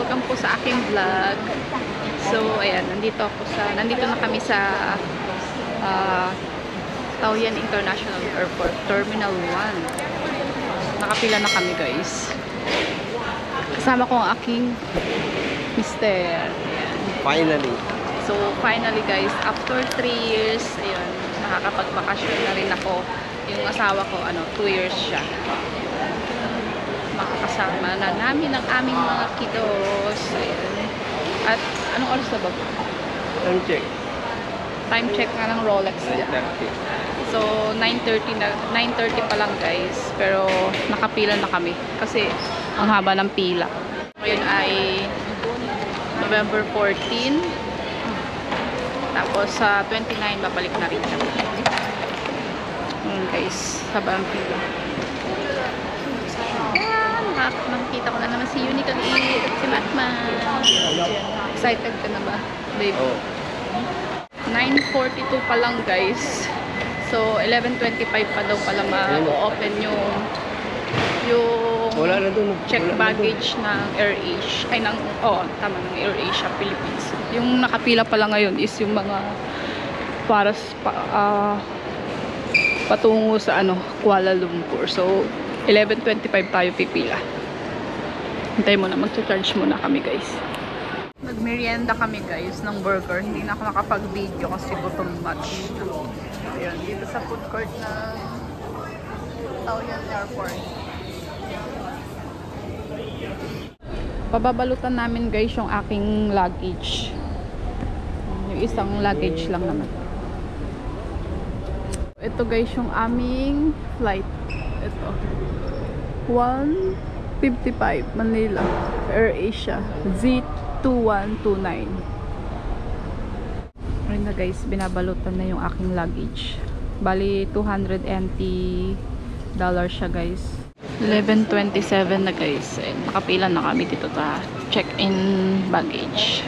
welcome po sa aking vlog. So, ayan, nandito na kami sa Taoyuan International Airport, Terminal 1. Nakapila na kami, guys. Kasama ko ang aking mister. Ayan. Finally. So, finally, guys, after 3 years, ayun, nakakapagbakasyon na rin ako. Yung asawa ko, 2 years siya. Makakasama na namin ang aming mga kiddos. Ayan. At anong oras na ba? Time check. Time check nga ng Rolex niya. 9:30. So 9:30 pa lang, guys. Pero nakapila na kami kasi ang haba ng pila. Ngayon ay November 14. Tapos sa 29 babalik na rin kami. Guys, haba ng pila. Nakikita ko na naman si Unique at si Matman. Excited ka na ba, babe? Oh. 9:42 pa lang, guys. So 11:25 pa daw pala ma-open yung Wala na dun. check baggage ng AirAsia. Ay, tama, ng AirAsia Philippines. Yung nakapila pala ngayon is yung mga para patungo sa Kuala Lumpur. So 11:25 tayo pipila. Hintay mo na, mag-charge muna kami, guys. Nagmerienda kami, guys, ng burger. Hindi na ako nakapag-video kasi gutom much. Ayan, dito sa food court na Taoyuan Airport. Pababalutan namin, guys, yung aking luggage. Yung isang luggage lang naman. Ito, guys, yung aming flight. Ito. 1:55 Manila AirAsia Z2129. Ayun na, guys, binabalutan na yung aking luggage. Bali $200 siya, guys. 11:27 na, guys. Nakapila na kami dito sa check-in baggage.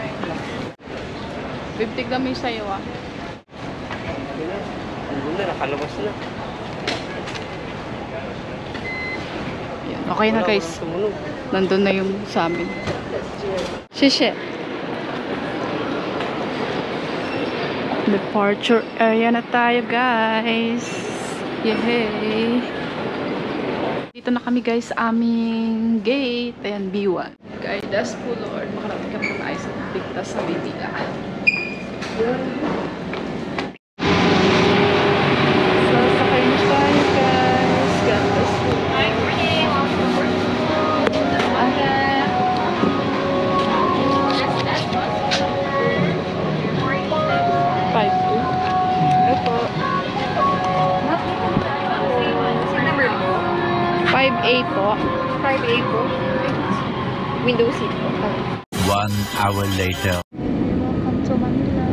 50 kami sa'yo, ah. Hindi na, nakalabas na. Okay na, guys. Nandun na yung sa amin. Shishe. Departure area na tayo, guys. Yay! Dito na kami, guys, aming gate. Ayan, B1. Guide us po, Lord. Makarating kami na tayo sa bigtas sa Bibila. So, sakay na tayo, guys. God bless po. 5A po. 5A po. Window seat po. 1 hour later. Welcome to Manila.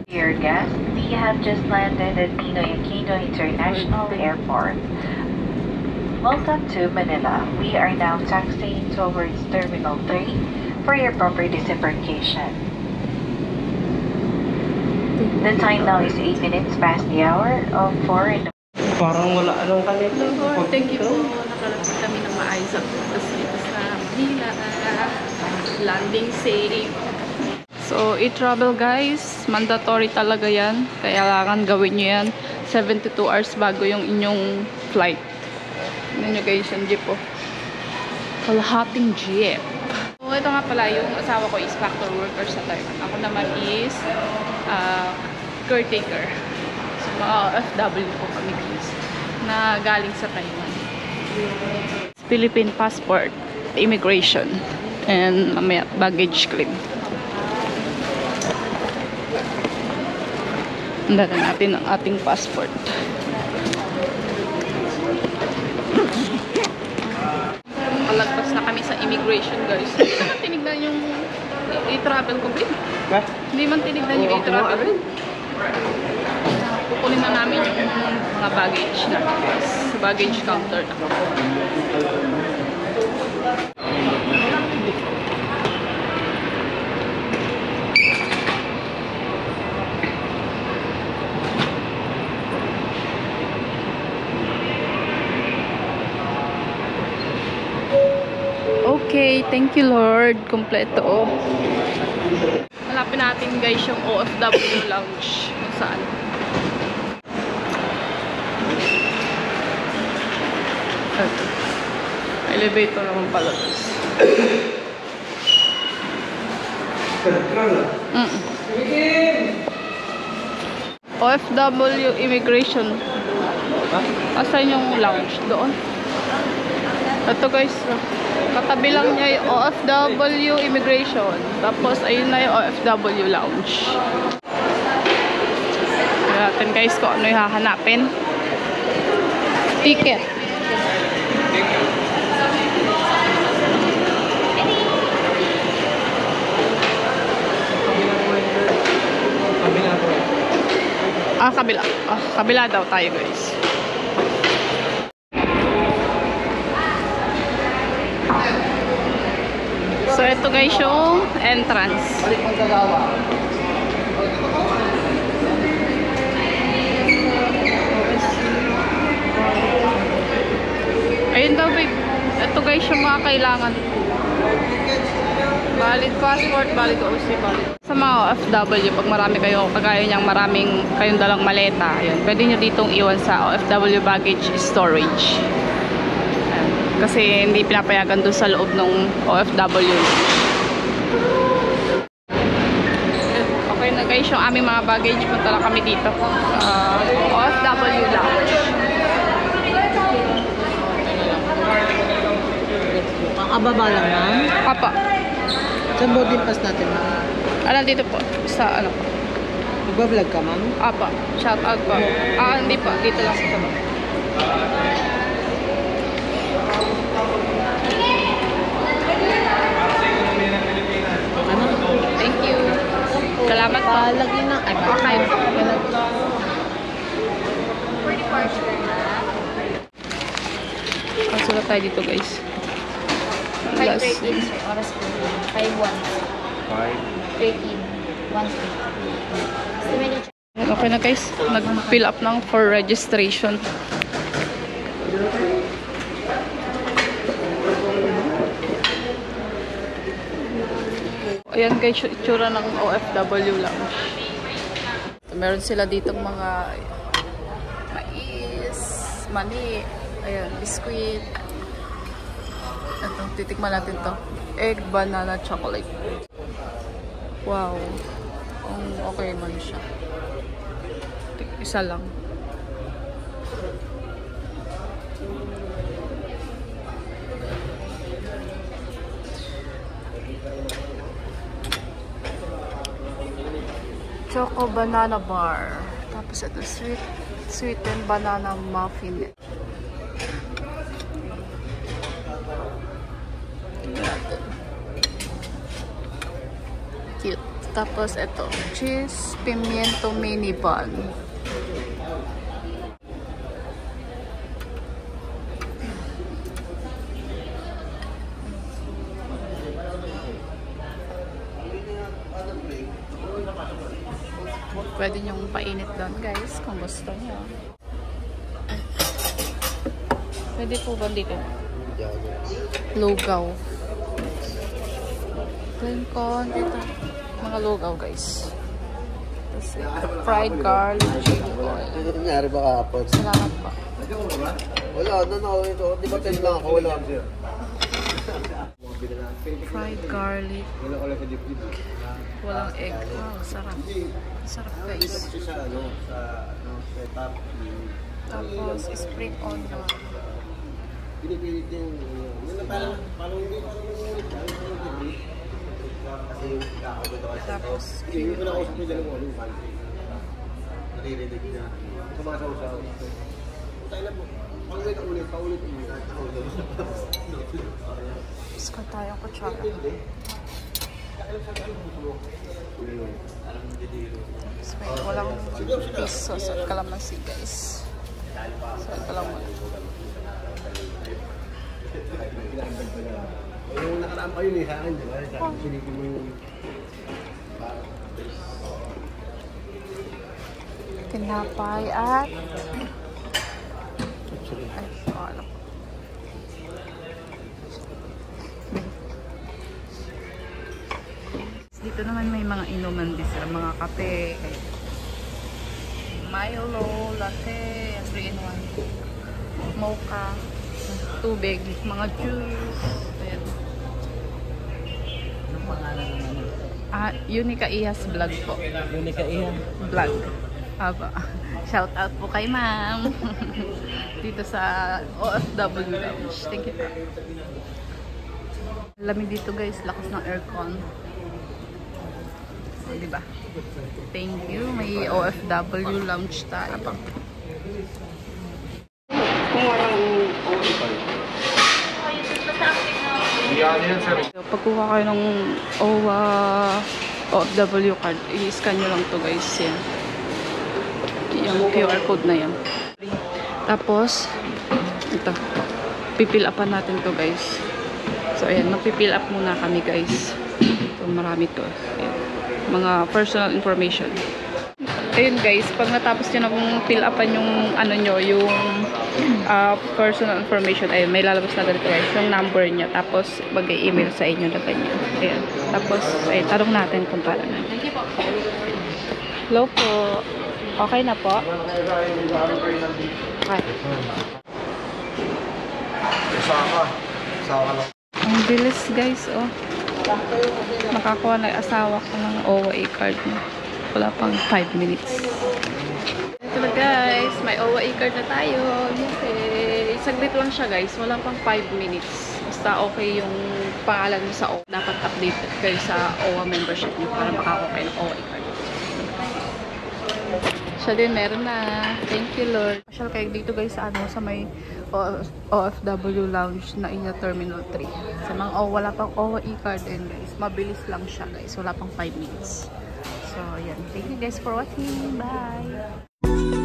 Dear guests, we have just landed at Ninoy Aquino International Airport. Welcome to Manila. We are now taxiing towards Terminal 3 for your proper disembarkation. The time now is 8 minutes past the hour of 4 in the Parang wala anong kanina. Lord, thank you po. Nakarating kami ng maayos at dito sa Manila. Landing safe. So, e-travel, guys. Mandatory talaga yan. Kailangan gawin nyo yan. 72 hours bago yung inyong flight. Ano nyo, guys, yung jeep po. Kalahating jeep. So, ito nga pala, yung asawa ko is factory worker sa Taiwan. Ako naman is caretaker. So, mga OFW po kami, guys, na galing sa Taiwan. Philippine passport, immigration, and baggage claim. Dala natin ang ating passport. Malagpas na kami sa immigration, guys. Hindi naman tinignan yung e-travel ko, babe. Hindi man tinignan yung e-travel. Kukunin na namin yung mga baggage na sa baggage counter na. Okay, thank you Lord. Kompleto. Hanapin natin guys yung OFW lounge. Kung saan. Elevator naman pala. OFW immigration. Asan yung lounge? Doon. Ito guys. Katabi lang niya yung OFW immigration. Tapos ayun na yung OFW lounge. Tignan natin guys kung ano yung hahanapin. Ticket. Kabila. Kabila daw tayo guys. So, ito guys yung entrance. Ayun daw babe. Ito guys yung mga kailangan. Valid passport, valid OC, valid. Sa mga OFW, pag marami kayo, kagaya niyang maraming kayong dalang maleta, ayun, pwede nyo ditong iwan sa OFW baggage storage. Ayun, kasi hindi pinapayagan dun sa loob ng OFW. Okay na guys, yung aming mga baggage, punta lang kami dito. OFW lounge. Ababa lang ma'am. Papa. Saan boarding pass natin ma'am? Dito po. Sa ano po. Magbablog ka ma'am? Apa. Shout out po. Hindi po. Dito lang sa baba. Ano? Thank you. Salamat po. Lagi na. Ay, Okay. Sulat tayo dito guys. 5:13 sir, oras po. 5:1. 5:13. 1:13. Okay na guys. Nag-fill up lang for registration. Ayan guys, yung itsura ng OFW lounge. Meron sila ditong mga mais, mani, ayan, biskuit. Ito, titikman natin to. Egg, banana, chocolate. Wow. Okay man siya. Isa lang. Choco banana bar. Tapos ito sweet and banana muffin. Cute. Tapos ito, cheese pimiento mini bun. Pwede nyong painit doon guys kung gusto nyo. Pwede po ba dito? Lugaw. Plain corn. Dito. Mga lugaw guys. Fried garlic chili oil. Ito nangyari ba kahapon? Salamat po. Wala, ito. Di ba 10 lang ako? Wala. Fried garlic. Walang egg. Wow, sarap. Sarap guys. Tapos spring onion. Pinipilit yung Tapos hindi ko na kausap yung dalawa yung pantry. Naririnig na. Sumasaw-saw. Tayo na po. Paulit-ulit. Iskot tayong kutsara. So, walang piso sa kalamansi guys. So, ito lang muna. Yung nakaraan pa yun sa akin, di ba? Sinipin mo yung... Tinapay at... Ay, ano. Dito naman may mga inuman din sila, mga kape, Milo, latte, 3-in-1, mocha, tubig, mga juice. Ayan. Anong pangalan ng ano? Unica Ihas Vlog po. Unica Iha. Vlog. Aba. Shout out po kay ma'am. Dito sa OFW Lounge. Thank you po. Lamig dito guys, lakas ng aircon. O, diba? Thank you. May OFW Lounge tayo. So, pagkuha kayo ng OFW card, i-scan nyo lang to guys. Yan. Yung QR code na yan. Tapos, ito. Pipil upan natin to guys. So, ayan. Magpipil up muna kami guys. So, marami to. Ayan. Mga personal information. Ayun guys, pag natapos nyo na kung fill upan yung ano nyo, yung personal information, ayun, may lalabas na ganito guys, yung number niya, tapos mag-email sa inyo na ganyan. Ayun. Tapos, ayun, tanong natin kung paano na. Hello po. Okay na po? Okay. Ang bilis guys, oh. Nakakuha na asawa ko ng OA card mo. Wala pang 5 minutes. Ito na guys, may OA card na tayo. Yay! Saglit lang siya guys, wala pang 5 minutes. Basta okay yung pangalan mo sa OA. Dapat updated kayo sa OA membership nyo para makakuha kayo ng OA card. Siya din, meron na. Thank you Lord. Pasyal kayo dito guys sa ano, sa may OFW Lounge na Iya Terminal 3. Sa mga wala pang OA card din guys. Mabilis lang siya guys. Wala pang 5 minutes. So, yan. Thank you guys for watching. Bye!